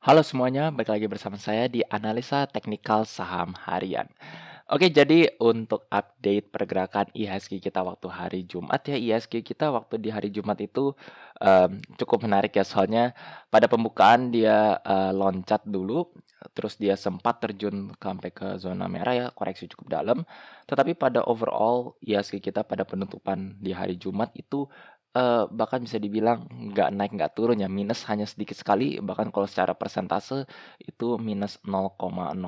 Halo semuanya, balik lagi bersama saya di analisa teknikal saham harian. Oke, jadi untuk update pergerakan IHSG kita waktu hari Jumat ya, IHSG kita waktu di hari Jumat itu cukup menarik ya, soalnya pada pembukaan dia loncat dulu, terus dia sempat terjun sampai ke zona merah ya, koreksi cukup dalam. Tetapi pada overall IHSG kita pada penutupan di hari Jumat itu bahkan bisa dibilang nggak naik nggak turun ya, minus hanya sedikit sekali, bahkan kalau secara persentase itu minus 0,00%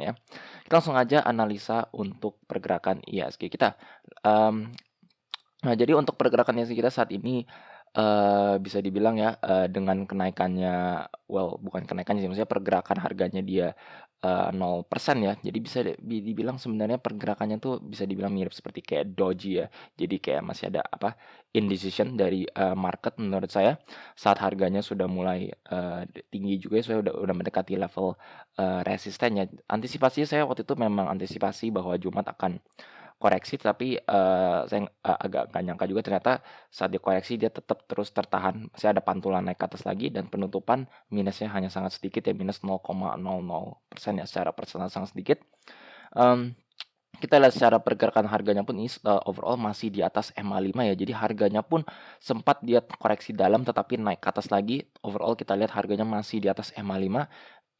ya. Kita langsung aja analisa untuk pergerakan IHSG kita. Mmm, nah jadi untuk pergerakan IHSG kita saat ini, bisa dibilang ya, dengan kenaikannya bukan kenaikannya sih, maksudnya pergerakan harganya dia 0% ya. Jadi bisa dibilang sebenarnya pergerakannya tuh bisa dibilang mirip seperti kayak doji ya. Jadi kayak masih ada indecision dari market menurut saya, saat harganya sudah mulai tinggi juga ya, saya udah mendekati level resistennya. Antisipasinya saya waktu itu memang antisipasi bahwa Jumat akan koreksi, tapi saya agak nggak nyangka juga ternyata saat dikoreksi dia tetap terus tertahan, masih ada pantulan naik ke atas lagi dan penutupan minusnya hanya sangat sedikit ya, minus 0,00% ya, secara persentase sangat sedikit. Mmm, kita lihat secara pergerakan harganya pun ini overall masih di atas MA5 ya, jadi harganya pun sempat dia koreksi dalam tetapi naik ke atas lagi, overall kita lihat harganya masih di atas MA5,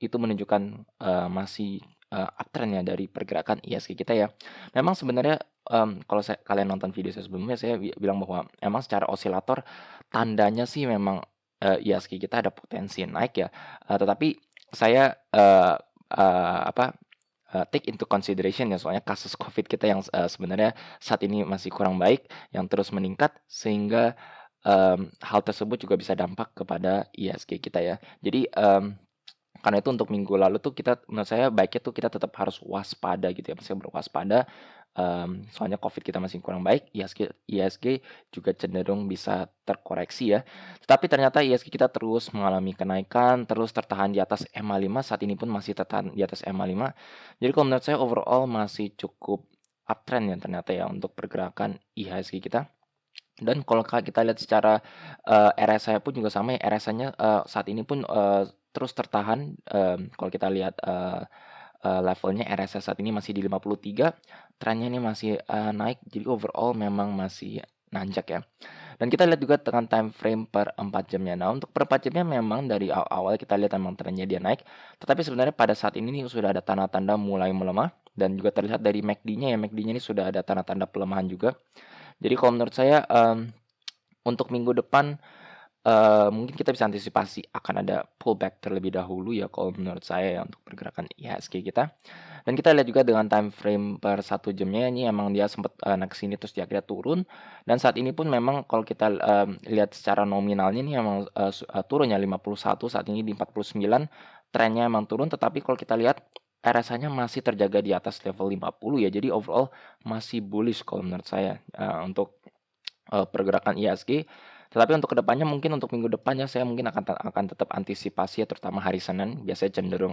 itu menunjukkan masih uptrend ya dari pergerakan IHSG kita ya. Memang sebenarnya kalau kalian nonton video saya sebelumnya, saya bilang bahwa emang secara osilator tandanya sih memang IHSG kita ada potensi naik ya, tetapi saya apa, take into consideration ya, soalnya kasus Covid kita yang sebenarnya saat ini masih kurang baik, yang terus meningkat sehingga hal tersebut juga bisa dampak kepada IHSG kita ya. Jadi karena itu untuk minggu lalu tuh menurut saya baiknya tuh kita tetap harus waspada gitu ya, maksudnya berwaspada, soalnya Covid kita masih kurang baik, IHSG juga cenderung bisa terkoreksi ya. Tetapi ternyata IHSG kita terus mengalami kenaikan, terus tertahan di atas MA5, saat ini pun masih tertahan di atas MA5. Jadi kalau menurut saya overall masih cukup uptrend ya ternyata ya untuk pergerakan IHSG kita. Dan kalau kita lihat secara RSI pun juga sama ya, RSI-nya saat ini pun terus tertahan, kalau kita lihat levelnya RSI saat ini masih di 53, trennya ini masih naik, jadi overall memang masih nanjak ya. Dan kita lihat juga dengan time frame per 4 jamnya. Nah, untuk per 4 jamnya memang dari awal kita lihat memang trennya dia naik, tetapi sebenarnya pada saat ini nih sudah ada tanda-tanda mulai melemah dan juga terlihat dari MACD-nya ya, MACD-nya ini sudah ada tanda-tanda pelemahan juga. Jadi kalau menurut saya, untuk minggu depan, mungkin kita bisa antisipasi akan ada pullback terlebih dahulu ya kalau menurut saya ya untuk pergerakan IHSG kita. Dan kita lihat juga dengan time frame per 1 jamnya ini emang dia sempat naik ke sini terus dia akhirnya turun, dan saat ini pun memang kalau kita lihat secara nominalnya ini emang turun ya 51, saat ini di 49, trennya emang turun, tetapi kalau kita lihat RSI-nya masih terjaga di atas level 50 ya, jadi overall masih bullish kalau menurut saya, untuk pergerakan IHSG. Tetapi untuk kedepannya mungkin untuk minggu depannya saya mungkin akan tetap antisipasi ya, terutama hari Senin biasanya cenderung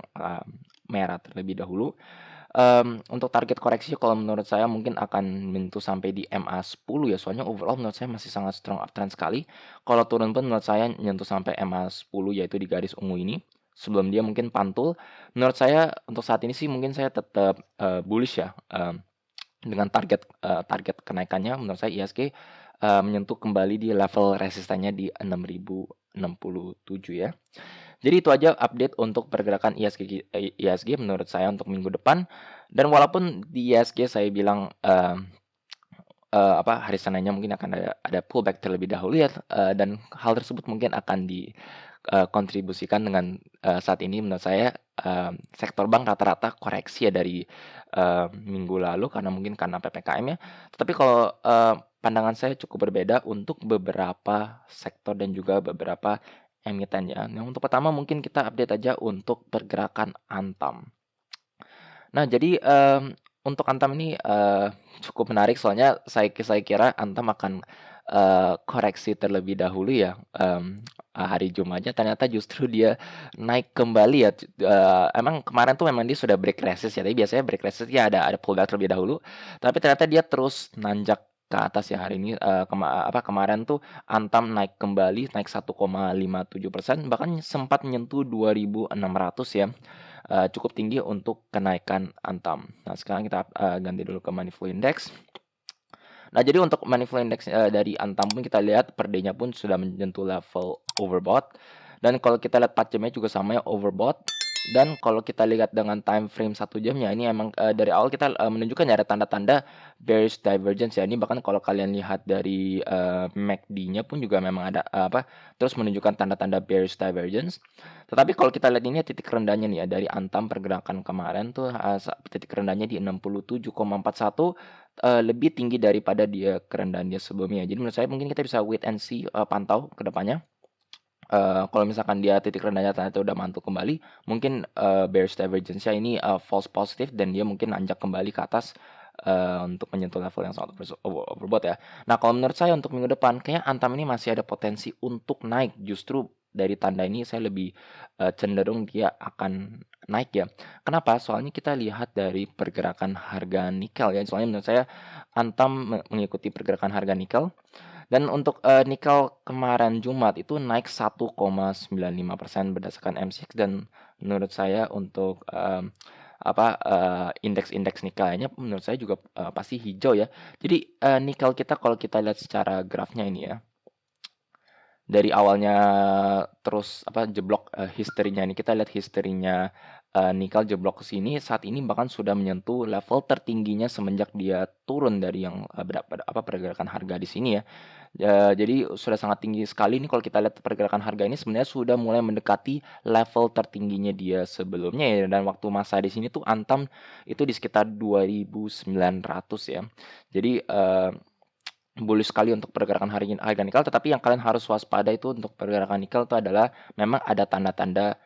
merah terlebih dahulu. Untuk target koreksi kalau menurut saya mungkin akan menyentuh sampai di MA10 ya, soalnya overall menurut saya masih sangat strong uptrend sekali. Kalau turun pun menurut saya menyentuh sampai MA10, yaitu di garis ungu ini, sebelum dia mungkin pantul. Menurut saya untuk saat ini sih mungkin saya tetap bullish ya, dengan target kenaikannya menurut saya IHSG menyentuh kembali di level resistennya di 6.067 ya. Jadi itu aja update untuk pergerakan IHSG menurut saya untuk minggu depan, dan walaupun di IHSG saya bilang, hari Seninnya mungkin akan ada pullback terlebih dahulu ya, dan hal tersebut mungkin akan kontribusikan dengan saat ini menurut saya, sektor bank rata-rata koreksi ya dari minggu lalu karena PPKM ya. Tetapi kalau pandangan saya cukup berbeda untuk beberapa sektor dan juga beberapa emiten ya. Yang untuk pertama mungkin kita update aja untuk pergerakan Antam. Nah jadi, untuk Antam ini cukup menarik, soalnya saya kira Antam akan koreksi terlebih dahulu ya, hari Jumatnya ternyata justru dia naik kembali ya, emang kemarin tuh memang dia sudah break resist ya, tapi biasanya break resist ya ada pullback terlebih dahulu, tapi ternyata dia terus nanjak ke atas ya hari ini, kemarin tuh Antam naik kembali, naik 1,57%, bahkan sempat menyentuh 2.600 ya, cukup tinggi untuk kenaikan Antam. Nah, sekarang kita, ganti dulu ke Money Flow Index. Nah, jadi untuk Money Flow Index, dari Antam pun kita lihat per day-nya pun sudah menyentuh level overbought, dan kalau kita lihat 4 jamnya juga sama ya, overbought. Dan kalau kita lihat dengan time frame 1 jamnya, ini emang, dari awal kita, menunjukkan ya ada tanda-tanda bearish divergence ya. Ini bahkan kalau kalian lihat dari, MACD-nya pun juga memang ada, terus menunjukkan tanda-tanda bearish divergence. Tetapi kalau kita lihat ini ya titik rendahnya nih ya, dari Antam pergerakan kemarin tuh, titik rendahnya di 67,41, lebih tinggi daripada kerendahan dia sebelumnya. Jadi menurut saya mungkin kita bisa wait and see, pantau ke depannya. Kalau misalkan dia titik rendahnya ternyata udah mantul kembali, mungkin, bearish divergence-nya ini, false positive dan dia mungkin nanjak kembali ke atas, untuk menyentuh level yang sangat overbought ya. Nah, kalau menurut saya untuk minggu depan kayaknya Antam ini masih ada potensi untuk naik. Justru dari tanda ini saya lebih, cenderung dia akan naik ya. Kenapa? Soalnya kita lihat dari pergerakan harga nikel ya, soalnya menurut saya Antam mengikuti pergerakan harga nikel. Dan untuk, nikel kemarin Jumat itu naik 1,95% berdasarkan MCX, dan menurut saya untuk, indeks-indeks nikel lainnya menurut saya juga, pasti hijau ya. Jadi, nikel kita kalau kita lihat secara grafnya ini ya, dari awalnya terus jeblok, history-nya ini kita lihat history-nya, nikel jeblok ke sini, saat ini bahkan sudah menyentuh level tertingginya semenjak dia turun dari yang, pergerakan harga di sini ya. Jadi sudah sangat tinggi sekali nih kalau kita lihat pergerakan harga ini sebenarnya sudah mulai mendekati level tertingginya dia sebelumnya ya, dan waktu masa di sini tuh Antam itu di sekitar 2.900 ya. Jadi, bullish sekali untuk pergerakan harga nikel, tetapi yang kalian harus waspada itu untuk pergerakan nikel itu adalah memang ada tanda-tanda,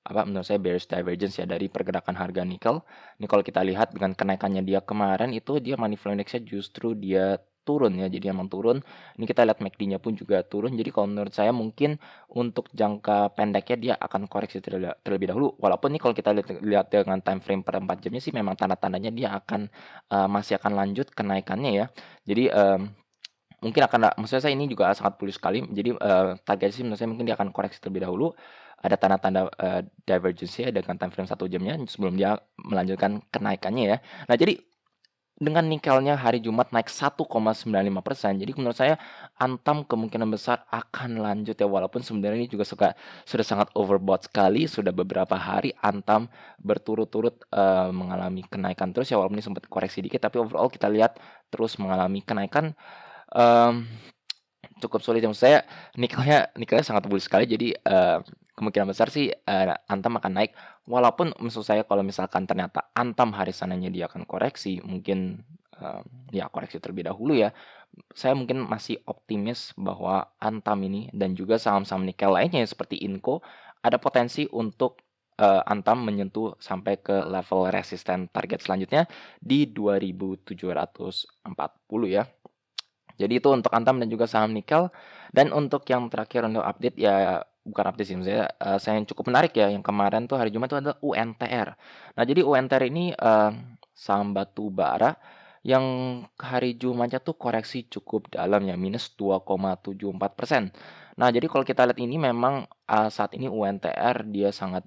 menurut saya bearish divergence ya dari pergerakan harga nikel. Ini kalau kita lihat dengan kenaikannya dia kemarin itu dia money flow index-nya justru dia turun ya, jadi emang turun. Ini kita lihat MACD-nya pun juga turun. Jadi kalau menurut saya mungkin untuk jangka pendeknya dia akan koreksi terlebih dahulu. Walaupun nih kalau kita lihat dengan time frame per 4 jamnya sih memang tanda-tandanya dia akan, masih akan lanjut kenaikannya ya. Jadi, mungkin maksudnya saya ini juga sangat bullish sekali. Jadi, target sih menurut saya mungkin dia akan koreksi terlebih dahulu. Ada tanda-tanda, divergence ya dengan time frame 1 jamnya sebelum dia melanjutkan kenaikannya ya. Nah, jadi dengan nikelnya hari Jumat naik 1,95%, jadi menurut saya Antam kemungkinan besar akan lanjut ya, walaupun sebenarnya ini juga sudah sangat overbought sekali, sudah beberapa hari Antam berturut-turut, mengalami kenaikan terus ya, walaupun ini sempat koreksi dikit, tapi overall kita lihat terus mengalami kenaikan, mmm, cukup sulit ya. Maksud saya nikelnya sangat bullish sekali, jadi, kemungkinan besar sih, Antam akan naik. Walaupun maksud saya kalau misalkan ternyata Antam hari sananya dia akan koreksi, mungkin, ya koreksi terlebih dahulu ya. Saya mungkin masih optimis bahwa Antam ini dan juga saham-saham nikel lainnya seperti Inco, ada potensi untuk, Antam menyentuh sampai ke level resisten target selanjutnya di 2.740 ya. Jadi itu untuk Antam dan juga saham nikel. Dan untuk yang terakhir untuk update ya, bukan update sih, maksudnya, saya yang cukup menarik ya, yang kemarin tuh hari Jumat itu adalah UNTR. Nah, jadi UNTR ini, saham batu bara yang hari Jumatnya tuh koreksi cukup dalam ya, minus 2,74%. Nah, jadi kalau kita lihat ini memang, saat ini UNTR dia sangat,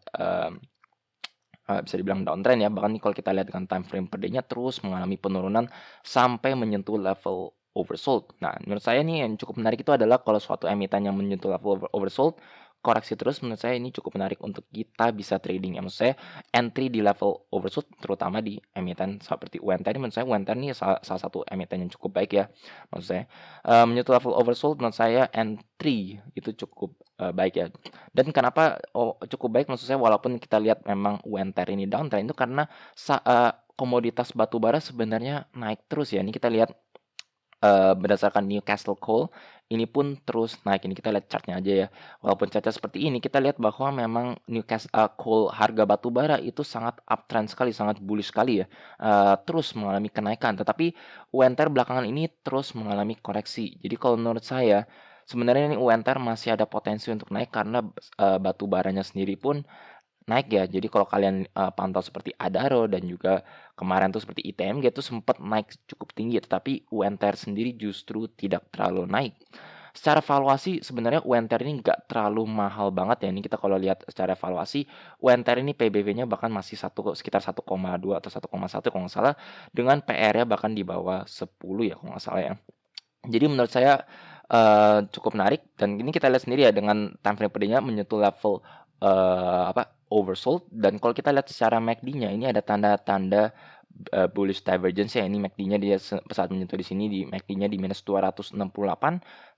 bisa dibilang downtrend ya, bahkan nih kalau kita lihat dengan time frame per day-nya terus mengalami penurunan sampai menyentuh level oversold. Nah, menurut saya nih yang cukup menarik itu adalah kalau suatu emiten yang menyentuh level oversold, koreksi terus menurut saya ini cukup menarik untuk kita bisa trading ya. Maksud saya entry di level oversold terutama di emiten seperti UNTR ini, menurut saya UNTR ini salah satu emiten yang cukup baik ya. Maksud saya, menyentuh level oversold menurut saya entry itu cukup, baik ya. Dan kenapa cukup baik maksud saya walaupun kita lihat memang UNTR ini downtrend itu karena komoditas batu bara sebenarnya naik terus ya. Ini kita lihat, berdasarkan Newcastle Coal, ini pun terus naik. Ini kita lihat chart-nya aja ya. Walaupun chart seperti ini, kita lihat bahwa memang Coal harga batu bara itu sangat uptrend sekali, sangat bullish sekali ya, terus mengalami kenaikan. Tetapi UNTR belakangan ini terus mengalami koreksi. Jadi kalau menurut saya, sebenarnya ini UNTR masih ada potensi untuk naik karena, batu baranya sendiri pun naik ya. Jadi kalau kalian, pantau seperti Adaro dan juga kemarin tuh seperti ITMG tuh sempat naik cukup tinggi, tetapi UNTR sendiri justru tidak terlalu naik. Secara valuasi sebenarnya UNTR ini nggak terlalu mahal banget ya, ini kita kalau lihat secara valuasi, UNTR ini PBV-nya bahkan masih sekitar 1,2 atau 1,1 kalau nggak salah, dengan PR-nya bahkan di bawah 10 ya kalau nggak salah ya. Jadi menurut saya, cukup menarik dan ini kita lihat sendiri ya dengan time frame per day-nya menyentuh level, oversold dan kalau kita lihat secara MACD-nya ini ada tanda-tanda, bullish divergence ya, ini MACD-nya dia saat menyentuh di sini di MACD-nya di -268,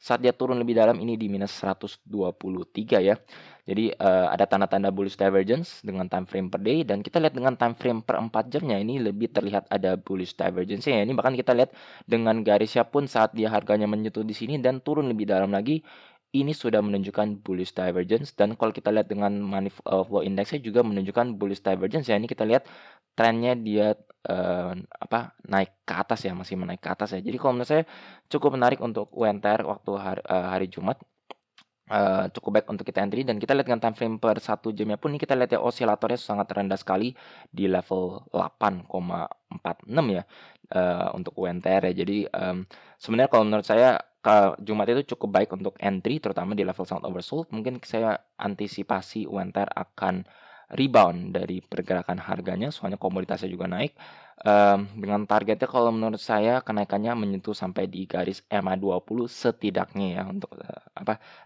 saat dia turun lebih dalam ini di -123 ya. Jadi, ada tanda-tanda bullish divergence dengan time frame per day dan kita lihat dengan time frame per 4 jamnya ini lebih terlihat ada bullish divergence ya, ini bahkan kita lihat dengan garisnya pun saat dia harganya menyentuh di sini dan turun lebih dalam lagi, ini sudah menunjukkan bullish divergence dan kalau kita lihat dengan money flow index-nya juga menunjukkan bullish divergence ya. Ini kita lihat trennya dia, naik ke atas ya, masih menaik ke atas ya. Jadi kalau menurut saya cukup menarik untuk UNTR waktu hari Jumat. Cukup baik untuk kita entry dan kita lihat dengan time frame per 1 jamnya pun ini kita lihat ya osilatornya sangat rendah sekali di level 8,46 ya, untuk UNTR ya. Jadi, sebenarnya kalau menurut saya Jumat itu cukup baik untuk entry terutama di level sangat oversold. Mungkin saya antisipasi UNTR akan rebound dari pergerakan harganya soalnya komoditasnya juga naik. Dengan targetnya kalau menurut saya kenaikannya menyentuh sampai di garis EMA 20 setidaknya ya untuk,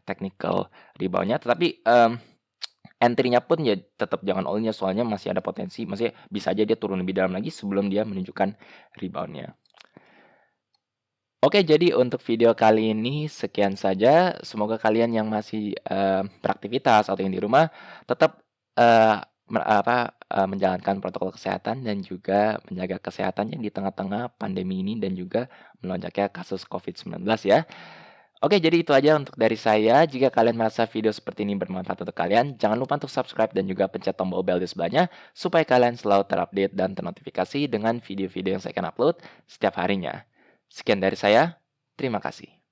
technical rebound-nya. Tetapi, entry-nya pun ya tetap jangan all-in ya soalnya masih ada potensi, maksudnya bisa aja dia turun lebih dalam lagi sebelum dia menunjukkan rebound-nya. Oke, jadi untuk video kali ini sekian saja. Semoga kalian yang masih, beraktivitas atau yang di rumah tetap, eee, menjalankan protokol kesehatan dan juga menjaga kesehatannya di tengah-tengah pandemi ini dan juga melonjaknya kasus COVID-19 ya. Oke, jadi itu aja untuk dari saya. Jika kalian merasa video seperti ini bermanfaat untuk kalian, jangan lupa untuk subscribe dan juga pencet tombol bel di sebelahnya supaya kalian selalu terupdate dan ternotifikasi dengan video-video yang saya akan upload setiap harinya. Sekian dari saya, terima kasih.